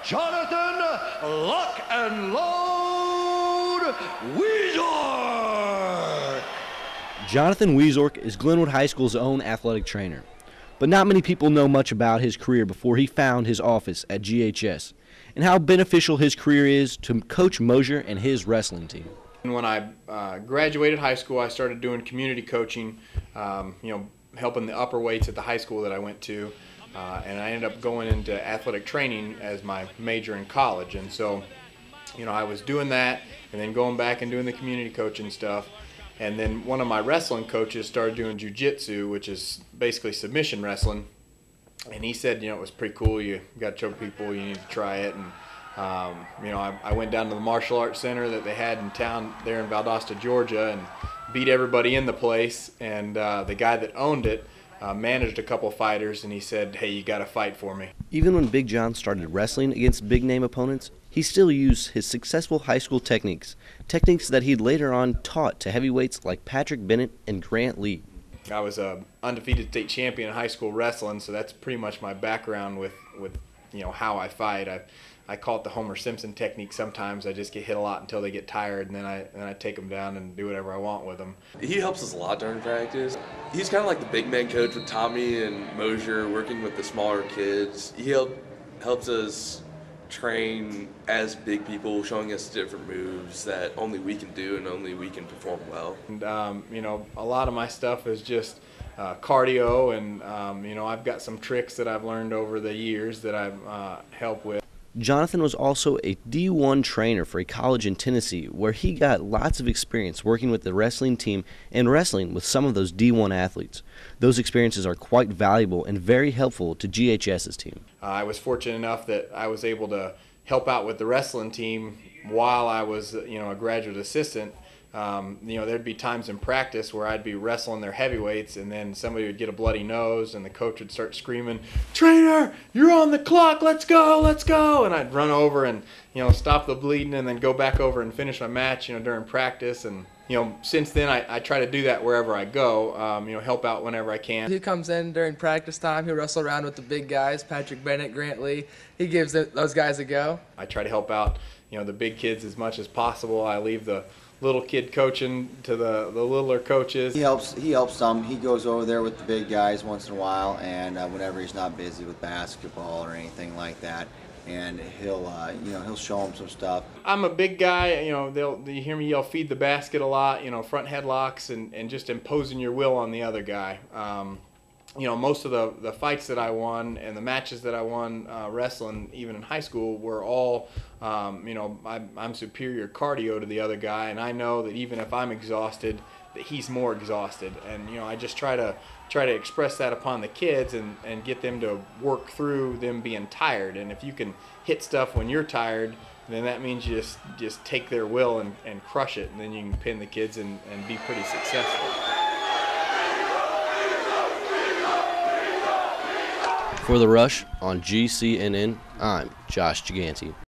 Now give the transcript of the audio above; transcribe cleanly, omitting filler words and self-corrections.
Jonathan Lock and Load Wiezorek. Jonathan Wiezorek is Glenwood High School's own athletic trainer, but not many people know much about his career before he found his office at GHS and how beneficial his career is to Coach Mosier and his wrestling team. When I graduated high school, I started doing community coaching, helping the upper weights at the high school that I went to, and I ended up going into athletic training as my major in college. And so, I was doing that and then going back and doing the community coaching stuff. And then one of my wrestling coaches started doing jiu-jitsu, which is basically submission wrestling. And he said, it was pretty cool. You got to show people, you need to try it. And I went down to the martial arts center that they had in town there in Valdosta, Georgia, and beat everybody in the place. And the guy that owned it managed a couple fighters, and he said, hey, you got to fight for me. Even when Big John started wrestling against big-name opponents, he still used his successful high school techniques that he'd later on taught to heavyweights like Patrick Bennett and Grant Lee. I was an undefeated state champion in high school wrestling, so that's pretty much my background with how I fight. I call it the Homer Simpson technique sometimes. I just get hit a lot until they get tired, and then I take them down and do whatever I want with them. He helps us a lot during practice. He's kind of like the big man coach with Tommy and Mosier, working with the smaller kids. He helps us train as big people, showing us different moves that only we can do and only we can perform well. And a lot of my stuff is just cardio, and I've got some tricks that I've learned over the years that I've helped with. Jonathan was also a D1 trainer for a college in Tennessee, where he got lots of experience working with the wrestling team and wrestling with some of those D1 athletes. Those experiences are quite valuable and very helpful to GHS's team. I was fortunate enough that I was able to help out with the wrestling team while I was a graduate assistant. There'd be times in practice where I'd be wrestling their heavyweights, and then somebody would get a bloody nose and the coach would start screaming, "Trainer, you're on the clock, let's go, let's go!" And I'd run over and stop the bleeding and then go back over and finish my match during practice. And since then I try to do that wherever I go, help out whenever I can. He comes in during practice time, he'll wrestle around with the big guys, Patrick Bennett, Grant Lee. He gives those guys a go. I try to help out the big kids as much as possible. I leave the little kid coaching to the littler coaches. He helps some. He goes over there with the big guys once in a while, and whenever he's not busy with basketball or anything like that, and he'll show them some stuff. I'm a big guy. You hear me yell "feed the basket" a lot. Front headlocks and just imposing your will on the other guy. Most of the fights that I won and the matches that I won wrestling, even in high school, were all, I'm superior cardio to the other guy, and I know that even if I'm exhausted, that he's more exhausted. And I just try to express that upon the kids and get them to work through them being tired. And if you can hit stuff when you're tired, then that means you just take their will and crush it, and then you can pin the kids and be pretty successful. For The Rush on GCNN, I'm Josh Gigante.